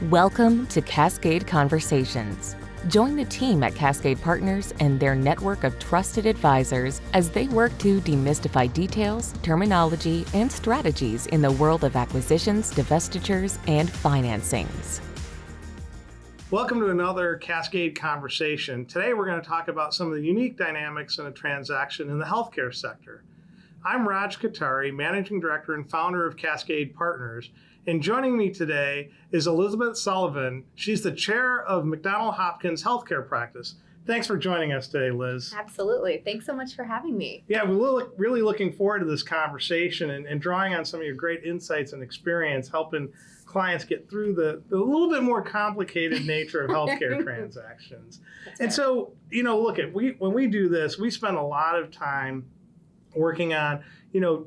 Welcome to Cascade Conversations. Join the team at Cascade Partners and their network of trusted advisors as they work to demystify details, terminology, and strategies in the world of acquisitions, divestitures, and financings. Welcome to another Cascade Conversation. Today we're going to talk about some of the unique dynamics in a transaction in the healthcare sector. I'm Kothari, Managing Director and founder of Cascade Partners, and joining me today is Elizabeth Sullivan. She's the chair of McDonald Hopkins Healthcare Practice. Thanks for joining us today, Liz. Absolutely. Thanks so much for having me. Yeah, we're really looking forward to this conversation and drawing on some of your great insights and experience helping clients get through the little bit more complicated nature of healthcare transactions. And so, when we do this, we spend a lot of time working on,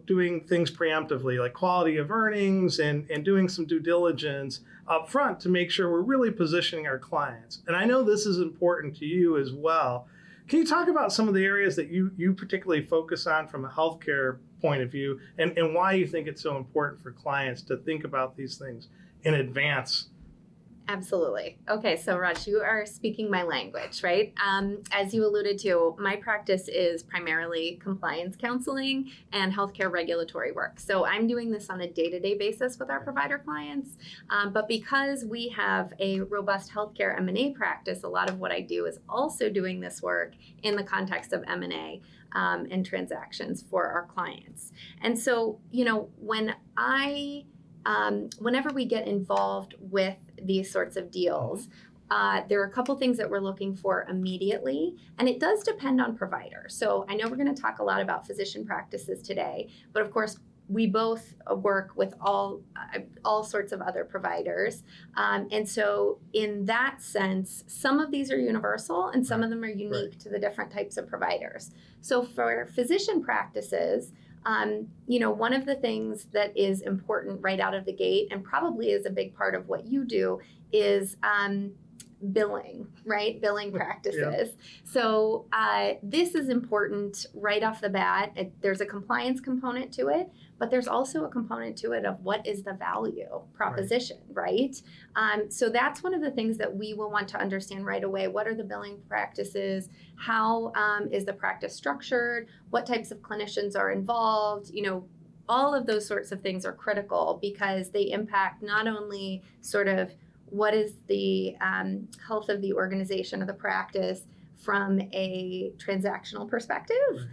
doing things preemptively, like quality of earnings and doing some due diligence up front to make sure we're really positioning our clients. And I know this is important to you as well. Can you talk about some of the areas that you particularly focus on from a healthcare point of view and why you think it's so important for clients to think about these things in advance? Absolutely. Okay, so Raj, you are speaking my language, right? As you alluded to, my practice is primarily compliance counseling and healthcare regulatory work. So I'm doing this on a day-to-day basis with our provider clients. But because we have a robust healthcare M&A practice, a lot of what I do is also doing this work in the context of M&A and transactions for our clients. And so, whenever we get involved with these sorts of deals, there are a couple things that we're looking for immediately, and it does depend on provider. So I know we're going to talk a lot about physician practices today, but of course, we both work with all sorts of other providers. And so in that sense, some of these are universal and some of them are unique to the different types of providers. So for physician practices, one of the things that is important right out of the gate and probably is a big part of what you do is billing, right? Billing practices. Yeah. So this is important right off the bat. There's a compliance component to it, but there's also a component to it of what is the value proposition, right? So that's one of the things that we will want to understand right away. What are the billing practices? How is the practice structured? What types of clinicians are involved? All of those sorts of things are critical because they impact not only sort of what is the health of the organization or the practice from a transactional perspective,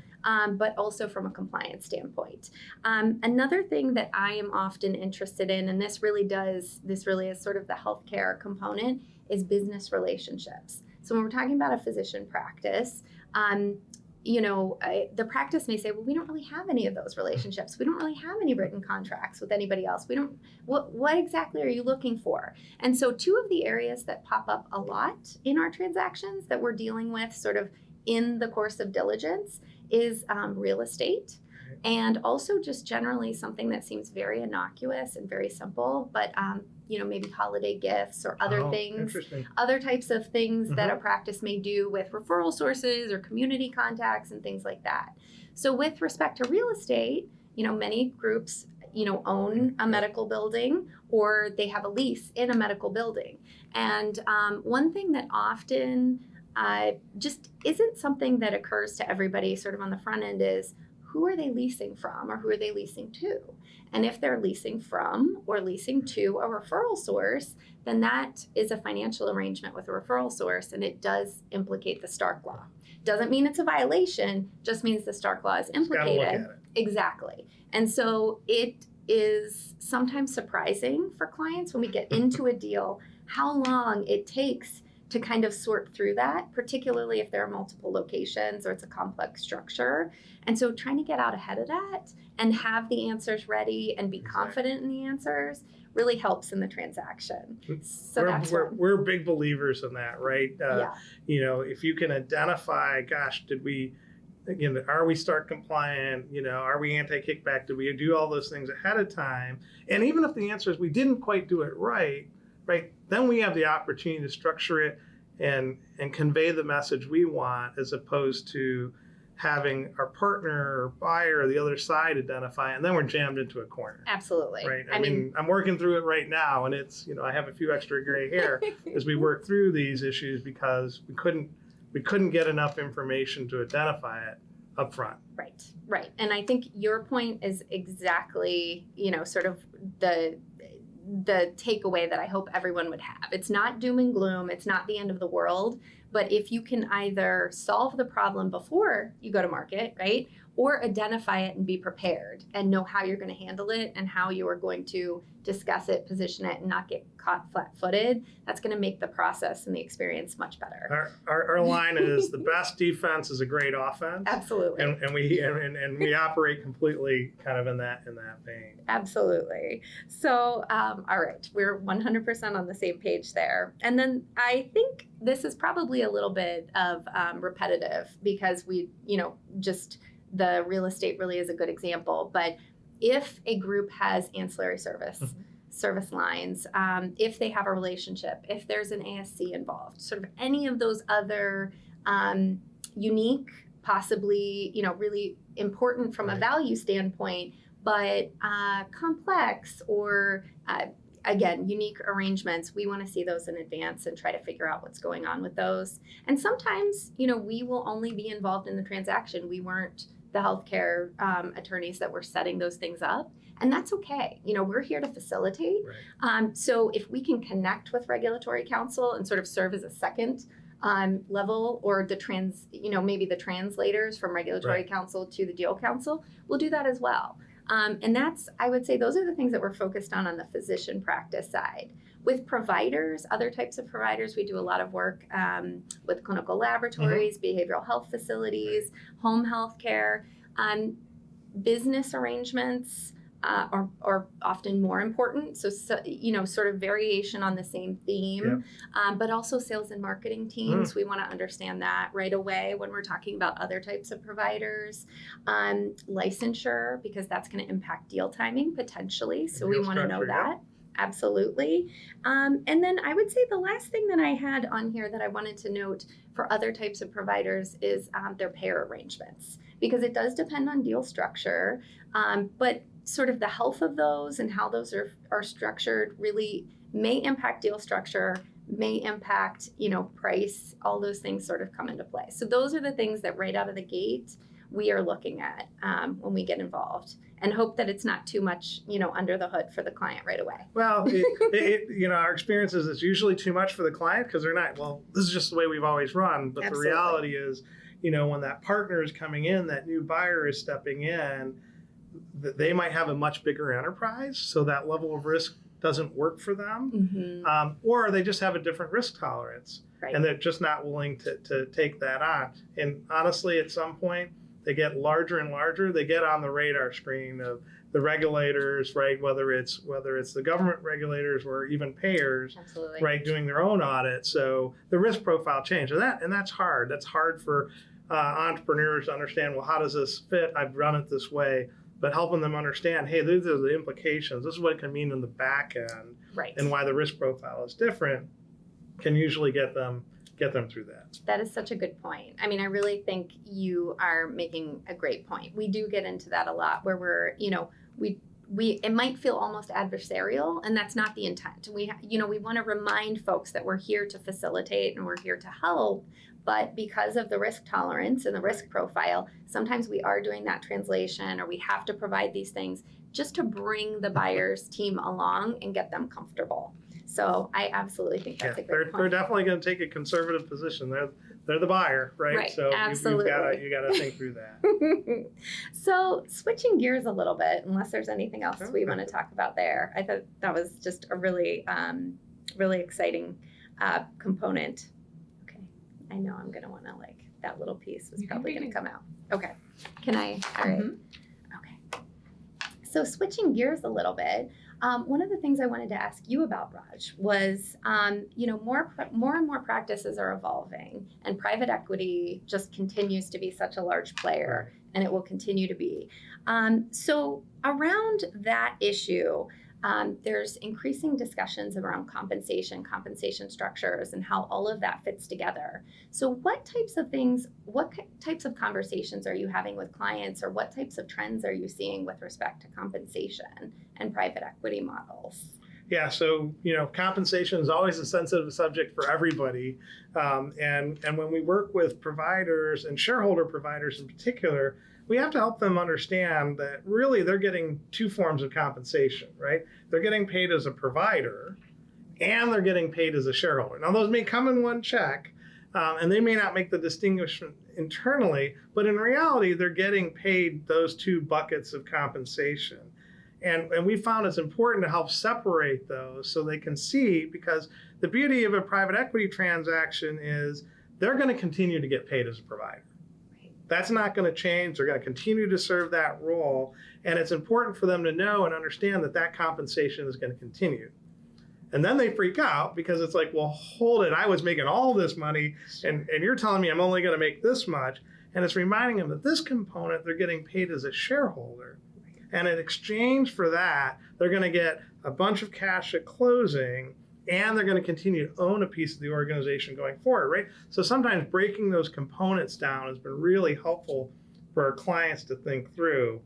but also from a compliance standpoint. Another thing that I am often interested in, and this really is sort of the healthcare component, is business relationships. So when we're talking about a physician practice, the practice may say, well, we don't really have any of those relationships. We don't really have any written contracts with anybody else. What exactly are you looking for? And so two of the areas that pop up a lot in our transactions that we're dealing with sort of in the course of diligence is real estate. And also just generally something that seems very innocuous and very simple, but maybe holiday gifts or other things, other types of things that a practice may do with referral sources or community contacts and things like that. So with respect to real estate, many groups, own a medical building or they have a lease in a medical building. And one thing that often just isn't something that occurs to everybody sort of on the front end is, who are they leasing from or who are they leasing to? And if they're leasing from or leasing to a referral source, then that is a financial arrangement with a referral source, and it does implicate the Stark Law. Doesn't mean it's a violation, just means the Stark Law is implicated. Gotta look at it. Exactly. And so it is sometimes surprising for clients when we get into a deal how long it takes to kind of sort through that, particularly if there are multiple locations or it's a complex structure. And so trying to get out ahead of that and have the answers ready and be confident in the answers really helps in the transaction. So we're big believers in that, right? If you can identify, are we Stark compliant? Are we anti-kickback? Do we do all those things ahead of time? And even if the answer is we didn't quite do it right, then we have the opportunity to structure it and convey the message we want, as opposed to having our partner or buyer or the other side identify, and then we're jammed into a corner. Absolutely. Right. I mean, I'm working through it right now, and it's, I have a few extra gray hair as we work through these issues because we couldn't get enough information to identify it up front. Right. And I think your point is exactly, sort of the takeaway that I hope everyone would have. It's not doom and gloom. It's not the end of the world. But if you can either solve the problem before you go to market, right, or identify it and be prepared and know how you're going to handle it and how you are going to discuss it, position it, and not get caught flat-footed, that's going to make the process and the experience much better. Our line is the best defense is a great offense. Absolutely. And we operate completely kind of in that vein. Absolutely. So, all right, we're 100% on the same page there. And then I think this is probably a little bit of repetitive because just the real estate really is a good example. But if a group has ancillary service lines, if they have a relationship, if there's an ASC involved, sort of any of those other unique, possibly, really important from a value standpoint, but complex or again, unique arrangements, we want to see those in advance and try to figure out what's going on with those. And sometimes, we will only be involved in the transaction. We weren't the healthcare attorneys that were setting those things up. And that's okay. We're here to facilitate. Right. So if we can connect with regulatory counsel and sort of serve as a second level, or maybe the translators from regulatory counsel to the deal counsel, we'll do that as well. And I would say those are the things that we're focused on the physician practice side. With providers, other types of providers, we do a lot of work with clinical laboratories, behavioral health facilities, home health care. Business arrangements are often more important. So, sort of variation on the same theme, but also sales and marketing teams. We want to understand that right away when we're talking about other types of providers. Licensure, because that's going to impact deal timing potentially. So we want to know that. Absolutely. And then I would say the last thing that I had on here that I wanted to note for other types of providers is their payer arrangements, because it does depend on deal structure, but sort of the health of those and how those are structured really may impact deal structure, may impact, price, all those things sort of come into play. So those are the things that right out of the gate we are looking at when we get involved, and hope that it's not too much, under the hood for the client right away. Well, our experience is it's usually too much for the client because they're not, this is just the way we've always run. But Absolutely. The reality is, when that partner is coming in, that new buyer is stepping in, they might have a much bigger enterprise. So that level of risk doesn't work for them. Or they just have a different risk tolerance. Right. And they're just not willing to take that on. And honestly, at some point, they get larger and larger. They get on the radar screen of the regulators, right? Whether it's the government regulators or even payers, Absolutely. Right, doing their own audit. So the risk profile changes, and that's hard. That's hard for entrepreneurs to understand. Well, how does this fit? I've run it this way, but helping them understand, hey, these are the implications. This is what it can mean in the back end, right? And why the risk profile is different, can usually get them through that. That is such a good point. I mean, I really think you are making a great point. We do get into that a lot where we're, it might feel almost adversarial, and that's not the intent. We want to remind folks that we're here to facilitate and we're here to help, but because of the risk tolerance and the risk profile, sometimes we are doing that translation, or we have to provide these things just to bring the buyer's team along and get them comfortable. So I absolutely think that's a great point. They're definitely going to take a conservative position. They're the buyer, right? Right, so absolutely. you got to think through that. So switching gears a little bit, unless there's anything else we want to talk about there. I thought that was just a really, really exciting component. Okay, I know I'm going to want to that little piece is probably going to come out. Okay, can I? All right. Okay. So switching gears a little bit. One of the things I wanted to ask you about, Raj, was, more and more practices are evolving, and private equity just continues to be such a large player, and it will continue to be. So around that issue, there's increasing discussions around compensation structures, and how all of that fits together. So what types of conversations are you having with clients, or what types of trends are you seeing with respect to compensation and private equity models? Yeah, so compensation is always a sensitive subject for everybody, and when we work with providers and shareholder providers in particular, we have to help them understand that really they're getting two forms of compensation, right? They're getting paid as a provider, and they're getting paid as a shareholder. Now, those may come in one check, and they may not make the distinction internally, but in reality, they're getting paid those two buckets of compensation. And we found it's important to help separate those so they can see, because the beauty of a private equity transaction is they're going to continue to get paid as a provider. That's not going to change. They're going to continue to serve that role. And it's important for them to know and understand that that compensation is going to continue. And then they freak out because it's like, well, hold it. I was making all this money, and you're telling me I'm only going to make this much. And it's reminding them that this component, they're getting paid as a shareholder. And in exchange for that, they're going to get a bunch of cash at closing, and they're going to continue to own a piece of the organization going forward, right? So sometimes breaking those components down has been really helpful for our clients to think through.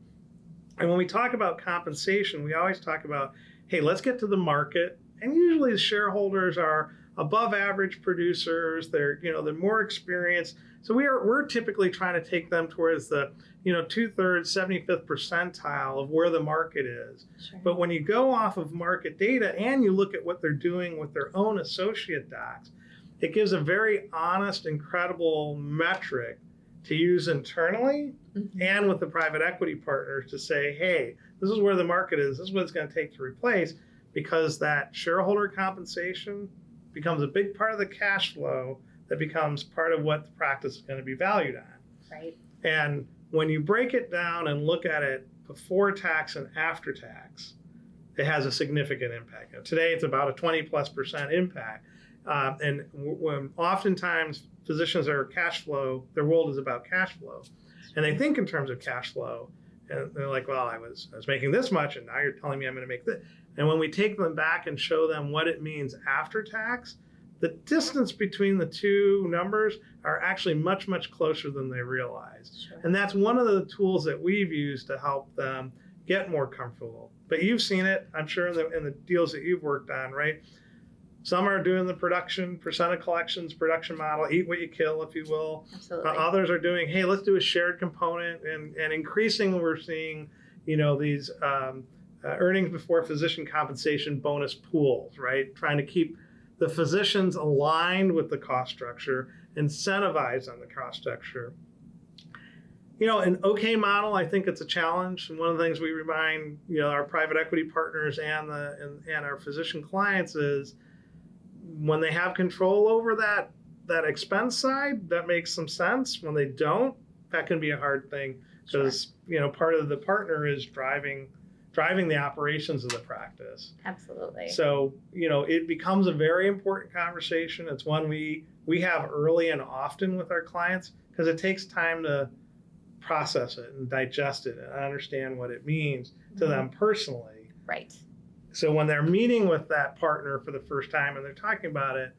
And when we talk about compensation, we always talk about, hey, let's get to the market. And usually the shareholders are above average producers. They're more experienced. So we're typically trying to take them towards the 2/3, 75th percentile of where the market is. Sure. But when you go off of market data and you look at what they're doing with their own associate docs, it gives a very honest and credible metric to use internally and with the private equity partners to say, hey, this is where the market is. This is what it's going to take to replace, because that shareholder compensation becomes a big part of the cash flow that becomes part of what the practice is going to be valued on. Right. And when you break it down and look at it before tax and after tax, it has a significant impact. Today, it's about a 20+% impact. And when oftentimes physicians are cash flow, their world is about cash flow. And they think in terms of cash flow. And they're like, well, I was making this much, and now you're telling me I'm going to make this. And when we take them back and show them what it means after tax, the distance between the two numbers are actually much, much closer than they realize. Sure. And that's one of the tools that we've used to help them get more comfortable. But you've seen it, I'm sure, in the deals that you've worked on, right? Some are doing the percent of collections, production model, eat what you kill, if you will. Absolutely. Others are doing, hey, let's do a shared component. And increasingly, we're seeing, these earnings before physician compensation bonus pools, right? Trying to keep the physicians aligned with the cost structure, incentivized on the cost structure. An okay model, I think it's a challenge. And one of the things we remind, our private equity partners and our physician clients is when they have control over that expense side, that makes some sense. When they don't, that can be a hard thing because, part of the partner is driving the operations of the practice. Absolutely. So, it becomes a very important conversation. It's one we have early and often with our clients because it takes time to process it and digest it and understand what it means to them personally. Right. So when they're meeting with that partner for the first time and they're talking about it,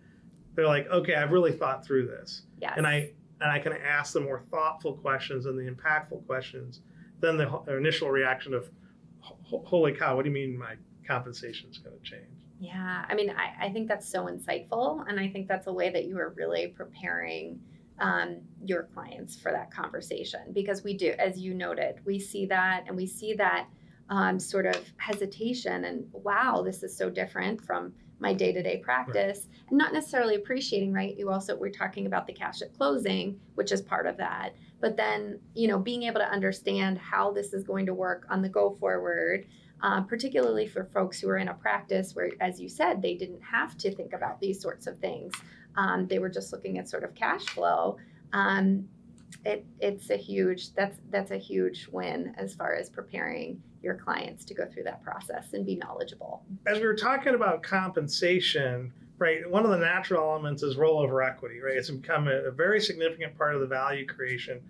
they're like, okay, I've really thought through this. Yes. And I can ask the more thoughtful questions and the impactful questions than the initial reaction of, holy cow, what do you mean my compensation is going to change? Yeah, I think that's so insightful. And I think that's a way that you are really preparing your clients for that conversation. Because we do, as you noted, we see that sort of hesitation and, wow, this is so different from my day-to-day practice. Right. And not necessarily appreciating, right? We're talking about the cash at closing, which is part of that. But then, being able to understand how this is going to work on the go forward, particularly for folks who are in a practice where, as you said, they didn't have to think about these sorts of things. They were just looking at sort of cash flow. That's a huge win as far as preparing your clients to go through that process and be knowledgeable. As we were talking about compensation, right, one of the natural elements is rollover equity, right? It's become a very significant part of the value creation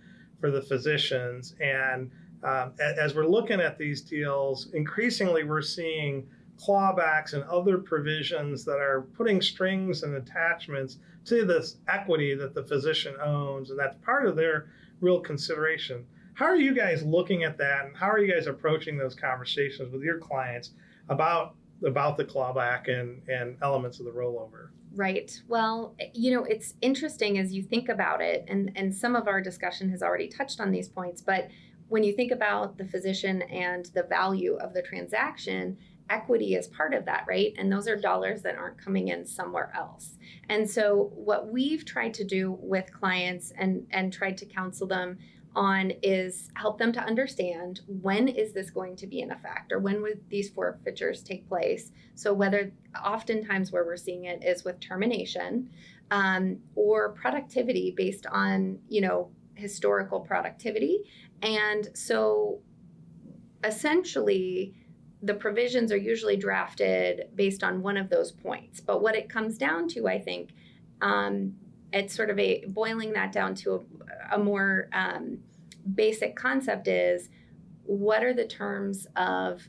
for the physicians. And as we're looking at these deals, increasingly we're seeing clawbacks and other provisions that are putting strings and attachments to this equity that the physician owns, and that's part of their real consideration. How are you guys looking at that, and how are you guys approaching those conversations with your clients about the clawback and elements of the rollover? Right. Well, it's interesting as you think about it, and some of our discussion has already touched on these points, but when you think about the physician and the value of the transaction, equity is part of that, right? And those are dollars that aren't coming in somewhere else. And so what we've tried to do with clients and tried to counsel them on is help them to understand, when is this going to be in effect, or when would these forfeitures take place? So whether oftentimes where we're seeing it is with termination or productivity based on, historical productivity. And so essentially the provisions are usually drafted based on one of those points. But what it comes down to, I think, it's sort of boiling that down to a more basic concept is, what are the terms of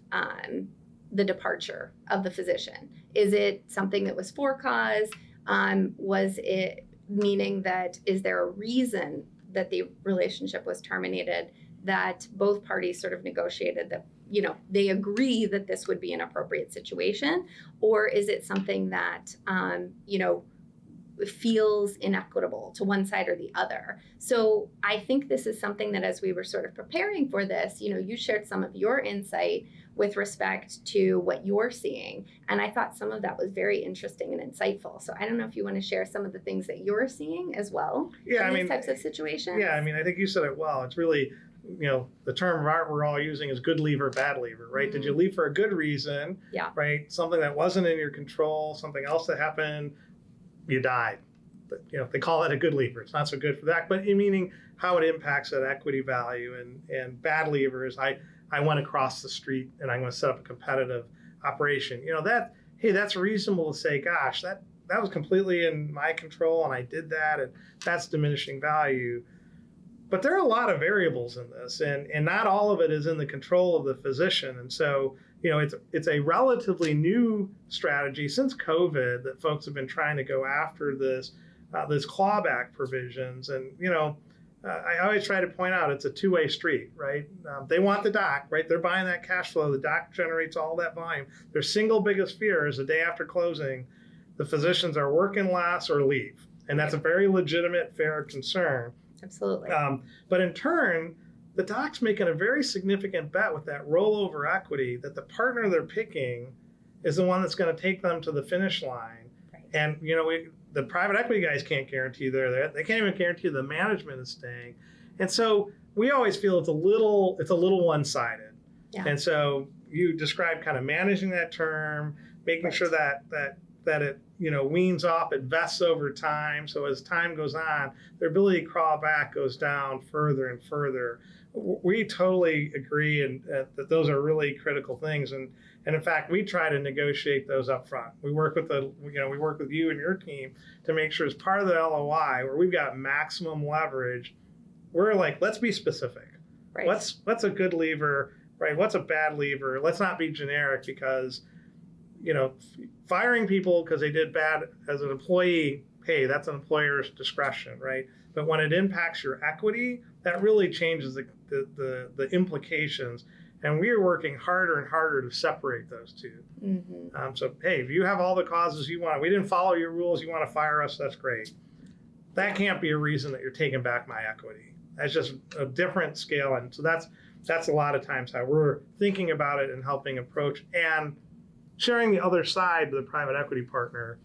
the departure of the physician? Is it something that was for cause? Was it meaning that, is there a reason that the relationship was terminated, that both parties sort of negotiated that, they agree that this would be an appropriate situation? Or is it something that, feels inequitable to one side or the other? So I think this is something that, as we were sort of preparing for this, you shared some of your insight with respect to what you're seeing. And I thought some of that was very interesting and insightful. So I don't know if you want to share some of the things that you're seeing as well in these types of situations. Yeah, I think you said it well. It's really, the term we're all using is good leaver, bad leaver, right? Mm-hmm. Did you leave for a good reason? Yeah. Right? Something that wasn't in your control, something else that happened, you died. But, they call it a good lever. It's not so good for that, but meaning how it impacts that equity value. And bad lever is I went across the street and I'm going to set up a competitive operation. That's reasonable to say, gosh, that was completely in my control and I did that, and that's diminishing value. But there are a lot of variables in this, and not all of it is in the control of the physician. And so, it's a relatively new strategy since COVID that folks have been trying to go after this clawback provisions. And, I always try to point out it's a two-way street, right? They want the doc, right? They're buying that cash flow. The doc generates all that volume. Their single biggest fear is the day after closing, the physicians are working less or leave. And that's a very legitimate, fair concern. Absolutely. But in turn, the doc's making a very significant bet with that rollover equity that the partner they're picking is the one that's going to take them to the finish line. Right. And, the private equity guys can't guarantee they're there. They can't even guarantee the management is staying. And so we always feel it's a little one-sided. Yeah. And so you described kind of managing that term, making sure that it, weans off, it vests over time. So as time goes on, their ability to crawl back goes down further and further. We totally agree that those are really critical things. And in fact, we try to negotiate those up front. We work with you and your team to make sure as part of the LOI where we've got maximum leverage, we're like, let's be specific. Right. What's a good lever, right? What's a bad lever? Let's not be generic, because firing people because they did bad as an employee, hey, that's an employer's discretion, right? But when it impacts your equity, that really changes the implications. And we are working harder and harder to separate those two. Mm-hmm. So, hey, if you have all the causes you want, we didn't follow your rules, you want to fire us, that's great. That can't be a reason that you're taking back my equity. That's just a different scale. And so that's a lot of times how we're thinking about it and helping approach and sharing the other side to the private equity partner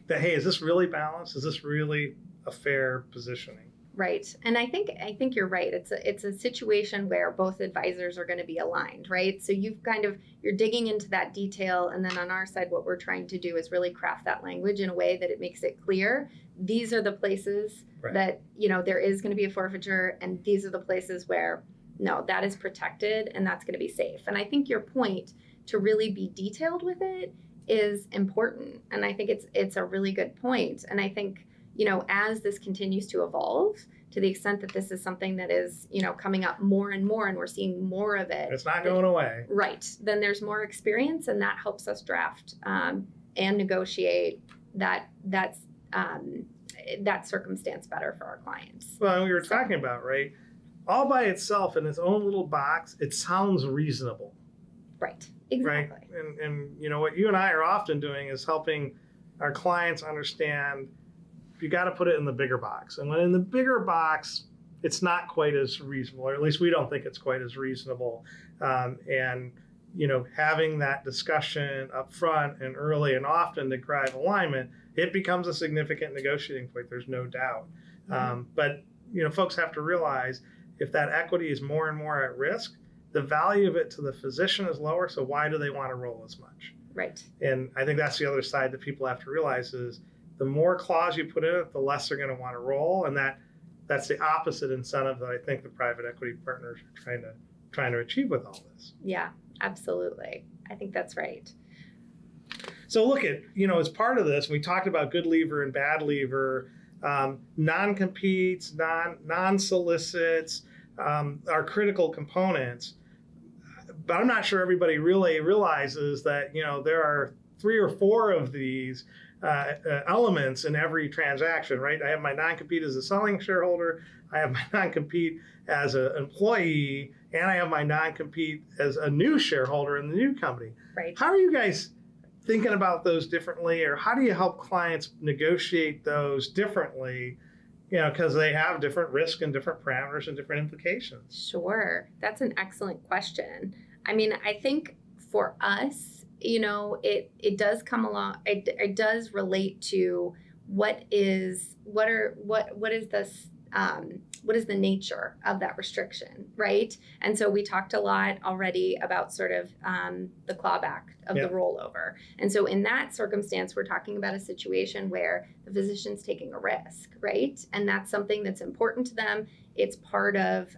that, hey, is this really balanced? Is this really a fair positioning? Right. And I think you're right. It's a situation where both advisors are going to be aligned, right? So you're digging into that detail. And then on our side, what we're trying to do is really craft that language in a way that it makes it clear. These are the places that, there is going to be a forfeiture. And these are the places where, no, that is protected and that's going to be safe. And I think your point to really be detailed with it is important. And I think it's a really good point. And I think, as this continues to evolve, to the extent that this is something that is, coming up more and more and we're seeing more of it. It's not going away. Right. Then there's more experience and that helps us draft and negotiate that circumstance better for our clients. Well, and we were talking about, right, all by itself in its own little box, it sounds reasonable. Right. Exactly. Right. And what you and I are often doing is helping our clients understand you got to put it in the bigger box. And when in the bigger box, it's not quite as reasonable, or at least we don't think it's quite as reasonable. And having that discussion up front and early and often to drive alignment, it becomes a significant negotiating point. There's no doubt. But folks have to realize if that equity is more and more at risk, the value of it to the physician is lower. So why do they want to roll as much? Right. And I think that's the other side that people have to realize is the more clause you put in it, the less they're going to want to roll. And that's the opposite incentive that I think the private equity partners are trying to achieve with all this. Yeah, absolutely. I think that's right. So look at, as part of this, we talked about good lever and bad lever, non-competes, non-solicits are critical components. But I'm not sure everybody really realizes that, there are 3 or 4 of these elements in every transaction, right? I have my non-compete as a selling shareholder, I have my non-compete as an employee, and I have my non-compete as a new shareholder in the new company. Right. How are you guys thinking about those differently, or how do you help clients negotiate those differently? Because they have different risk and different parameters and different implications. Sure. That's an excellent question. I mean, I think for us, it does come along, it does relate to what is the nature of that restriction, right? And so we talked a lot already about sort of the clawback of the rollover. And so in that circumstance, we're talking about a situation where the physician's taking a risk, right? And that's something that's important to them. It's part of,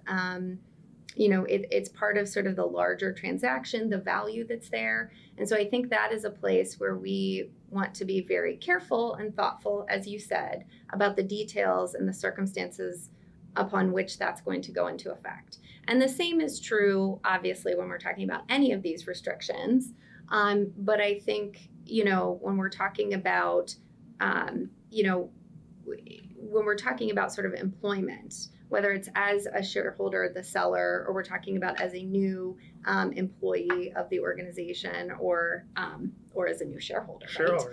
it's part of sort of the larger transaction, the value that's there. And so I think that is a place where we want to be very careful and thoughtful, as you said, about the details and the circumstances upon which that's going to go into effect. And the same is true, obviously, when we're talking about any of these restrictions. But I think, when we're talking about, when we're talking about sort of employment, whether it's as a shareholder, the seller, or we're talking about as a new employee of the organization or as a new shareholder.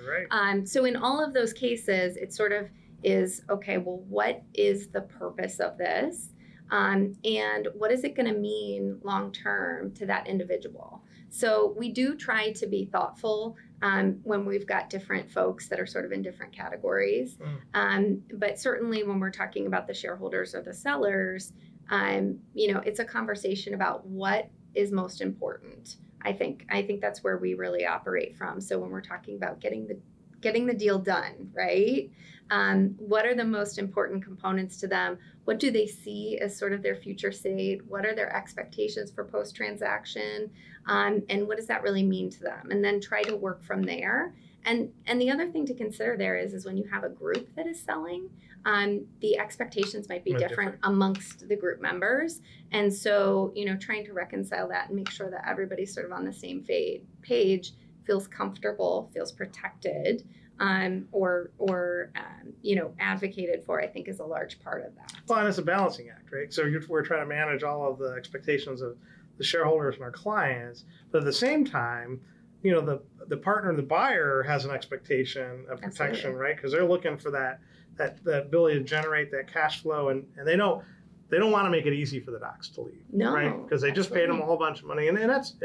Right? So in all of those cases, it sort of is, okay, well, what is the purpose of this? And what is it going to mean long-term to that individual? So we do try to be thoughtful when we've got different folks that are sort of in different categories. But certainly when we're talking about the shareholders or the sellers, it's a conversation about what is most important. I think that's where we really operate from. So when we're talking about getting the deal done, right? What are the most important components to them? What do they see as sort of their future state? What are their expectations for post-transaction? And what does that really mean to them? And then try to work from there. And the other thing to consider there is when you have a group that is selling, the expectations might be different amongst the group members. And so, trying to reconcile that and make sure that everybody's sort of on the same page, feels comfortable, feels protected, or advocated for, I think is a large part of that. Well, and it's a balancing act, right? So we're trying to manage all of the expectations of the shareholders and our clients, but at the same time, the partner, the buyer has an expectation of protection, Absolutely. right? Because they're looking for that ability to generate that cash flow, and they don't want to make it easy for the docs to leave, No, right? Because they just paid them a whole bunch of money, and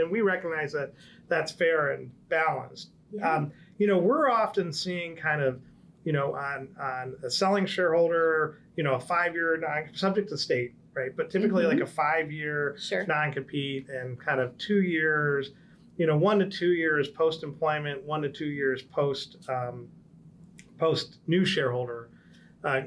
we recognize that that's fair and balanced. Yeah. We're often seeing kind of, on a selling shareholder, a 5-year subject to state, right? But typically like a 5-year Sure. non-compete and kind of 2 years, 1 to 2 years post-employment, 1 to 2 years post new shareholder,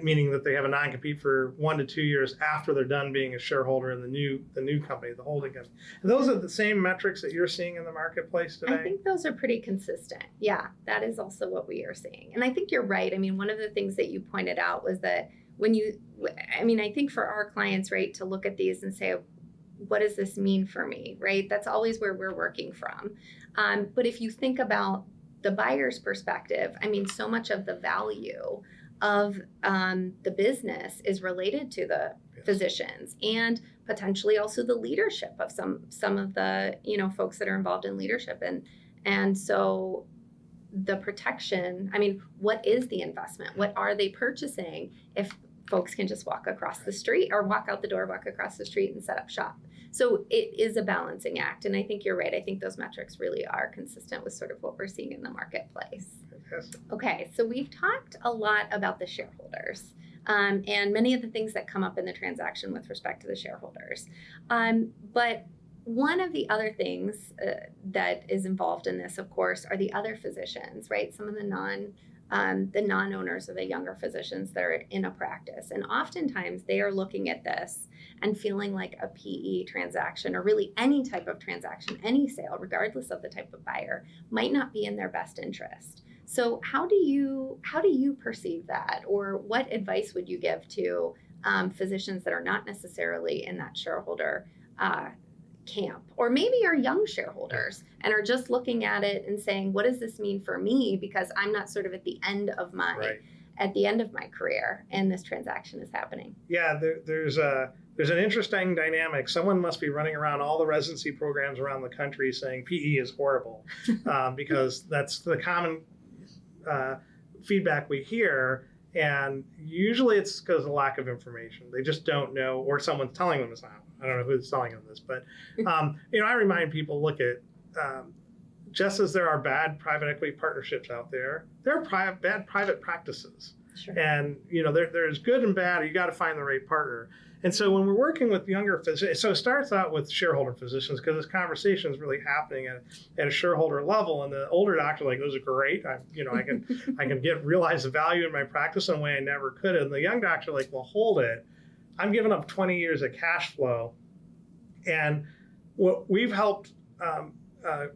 meaning that they have a non-compete for 1 to 2 years after they're done being a shareholder in the new company, the holding company. And those are the same metrics that you're seeing in the marketplace today? I think those are pretty consistent. Yeah, that is also what we are seeing. And I think you're right. I mean, one of the things that you pointed out was that I think for our clients, right, to look at these and say, what does this mean for me, right? That's always where we're working from. But if you think about the buyer's perspective, so much of the value of the business is related to the physicians and potentially also the leadership of some of the folks that are involved in leadership, and so the protection. What is the investment? What are they purchasing if folks can just walk across the street or walk out the door, walk across the street and set up shop? So it is a balancing act. And I think you're right. I think those metrics really are consistent with sort of what we're seeing in the marketplace. Fantastic. Okay, so we've talked a lot about the shareholders and many of the things that come up in the transaction with respect to the shareholders. But one of the other things that is involved in this, of course, are the other physicians, right? Some of the non-owners of the younger physicians that are in a practice. And oftentimes they are looking at this and feeling like a PE transaction, or really any type of transaction, any sale, regardless of the type of buyer, might not be in their best interest. So how do you perceive that? Or what advice would you give to physicians that are not necessarily in that shareholder camp, or maybe are young shareholders and are just looking at it and saying, what does this mean for me, because I'm not sort of at the end of my career and this transaction is happening? Yeah, there's an interesting dynamic. Someone must be running around all the residency programs around the country saying PE is horrible, because that's the common feedback we hear. And usually it's because of lack of information. They just don't know, or someone's telling them it's not. I don't know who's telling them this, but I remind people, look at, just as there are bad private equity partnerships out there are bad private practices. Sure. And there's good and bad. You got to find the right partner. And so when we're working with younger physicians, so it starts out with shareholder physicians, because this conversation is really happening at a shareholder level. And the older doctors are like, those are great. I can realize the value in my practice in a way I never could. And the young doctors are like, well, hold it. I'm giving up 20 years of cash flow. And what we've helped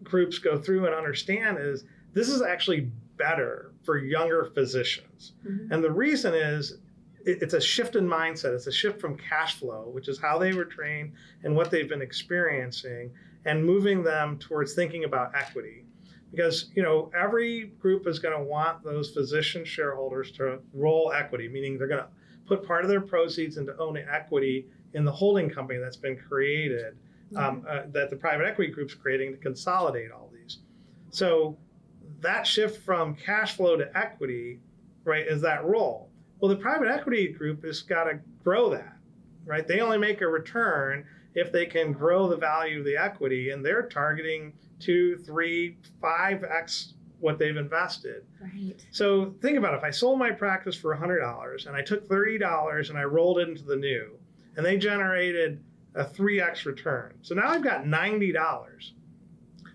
groups go through and understand is this is actually better for younger physicians. Mm-hmm. And the reason is it's a shift in mindset. It's a shift from cash flow, which is how they were trained and what they've been experiencing, and moving them towards thinking about equity. Because, every group is going to want those physician shareholders to roll equity, meaning they're going to put part of their proceeds into owning equity in the holding company that's been created, that the private equity group's creating to consolidate all these. So that shift from cash flow to equity, right, is that role. Well, the private equity group has got to grow that, right? They only make a return if they can grow the value of the equity, and they're targeting 2, 3, 5x what they've invested. Right. So think about it. If I sold my practice for $100 and I took $30 and I rolled it into the new, and they generated a 3x return. So now I've got $90.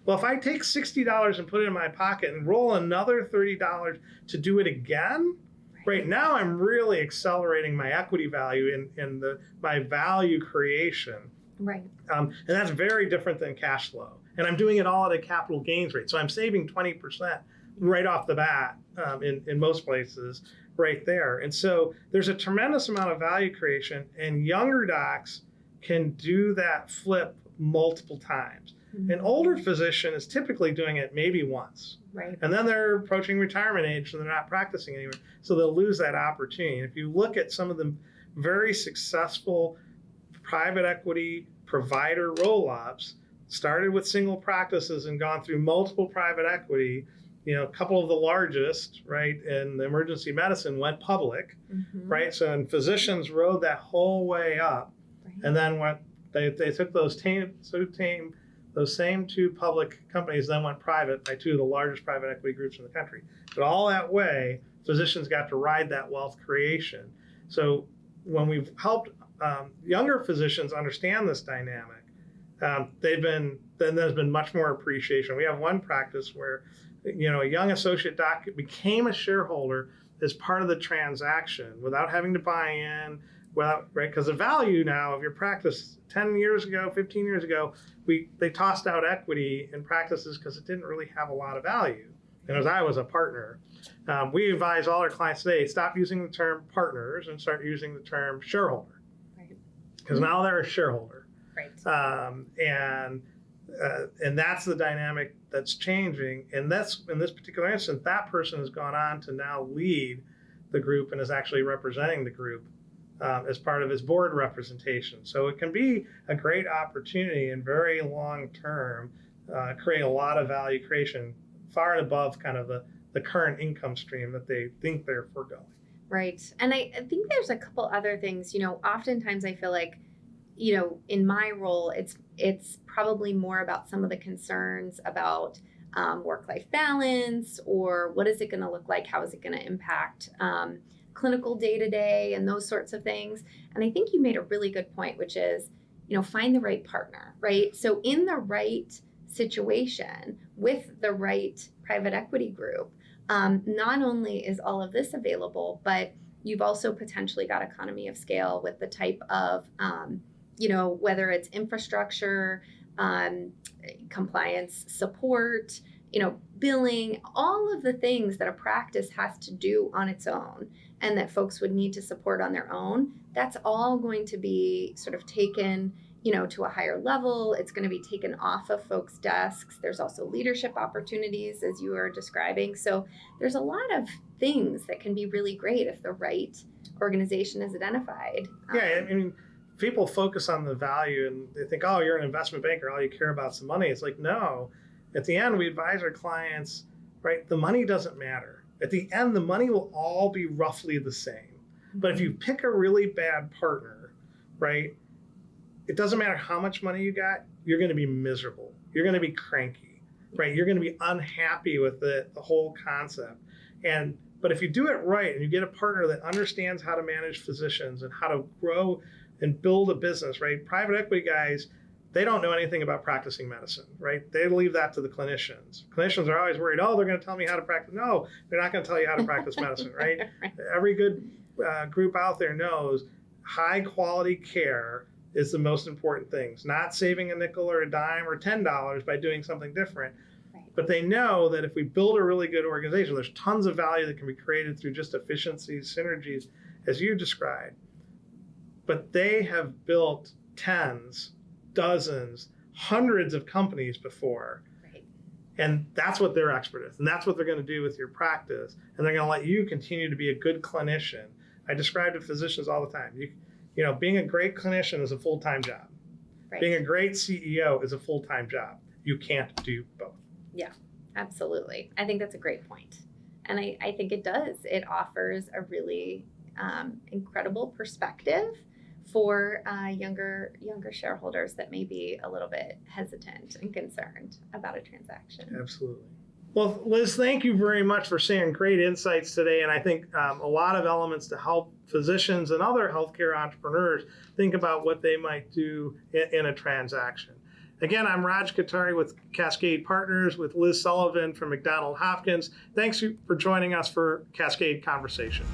Well, if I take $60 and put it in my pocket and roll another $30 to do it again, right now I'm really accelerating my equity value in my value creation. Right. And that's very different than cash flow. And I'm doing it all at a capital gains rate. So I'm saving 20% right off the bat in most places right there. And so there's a tremendous amount of value creation, and younger docs can do that flip multiple times. Mm-hmm. An older physician is typically doing it maybe once. Right. And then they're approaching retirement age, so they're not practicing anymore. So they'll lose that opportunity. And if you look at some of the very successful private equity provider roll-ups, started with single practices and gone through multiple private equity, a couple of the largest, right, in emergency medicine went public, mm-hmm. right? So and physicians rode that whole way up. Right. And then they took those same two public companies, then went private by two of the largest private equity groups in the country. But all that way, physicians got to ride that wealth creation. So when we've helped younger physicians understand this dynamic, there's been much more appreciation. We have one practice where, a young associate doc became a shareholder as part of the transaction without having to buy in, right? Because the value now of your practice 10 years ago, 15 years ago, they tossed out equity in practices because it didn't really have a lot of value. and as I was a partner, we advise all our clients today, stop using the term partners and start using the term shareholder. Because now they're a shareholder. Right. And that's the dynamic that's changing. And that's, in this particular instance, that person has gone on to now lead the group and is actually representing the group as part of his board representation. So it can be a great opportunity and very long term, create a lot of value creation far and above kind of the current income stream that they think they're foregoing. Right. And I think there's a couple other things, oftentimes I feel like, in my role, it's probably more about some of the concerns about work-life balance, or what is it going to look like? How is it going to impact clinical day-to-day and those sorts of things? And I think you made a really good point, which is, find the right partner, right? So in the right situation with the right private equity group, not only is all of this available, but you've also potentially got economy of scale with the type of, whether it's infrastructure, compliance support, billing, all of the things that a practice has to do on its own and that folks would need to support on their own. That's all going to be sort of taken to a higher level. It's going to be taken off of folks' desks. There's also leadership opportunities, as you are describing. So there's a lot of things that can be really great if the right organization is identified. Yeah, I mean, people focus on the value and they think, oh, you're an investment banker, all you care about is the money. It's like, no. At the end, we advise our clients, right, the money doesn't matter. At the end, the money will all be roughly the same. But if you pick a really bad partner, right, it doesn't matter how much money you got, you're going to be miserable. You're going to be cranky, right? You're going to be unhappy with the whole concept. But if you do it right and you get a partner that understands how to manage physicians and how to grow and build a business, right? Private equity guys, they don't know anything about practicing medicine, right? They leave that to the clinicians. Clinicians are always worried, oh, they're going to tell me how to practice. No, they're not going to tell you how to practice medicine, right? Every good group out there knows high quality care is the most important things, not saving a nickel or a dime or $10 by doing something different. Right. But they know that if we build a really good organization, there's tons of value that can be created through just efficiencies, synergies, as you described. But they have built tens, dozens, hundreds of companies before. Right. And that's what they're expert at. And that's what they're going to do with your practice. And they're going to let you continue to be a good clinician. I describe to physicians all the time. Being a great clinician is a full-time job. Right. Being a great CEO is a full-time job. You can't do both. Yeah, absolutely. I think that's a great point. And I think it does. It offers a really incredible perspective for younger shareholders that may be a little bit hesitant and concerned about a transaction. Absolutely. Well, Liz, thank you very much for sharing great insights today. And I think a lot of elements to help physicians and other healthcare entrepreneurs think about what they might do in a transaction. Again, I'm Raj Kothari with Cascade Partners with Liz Sullivan from McDonald Hopkins. Thanks for joining us for Cascade Conversation.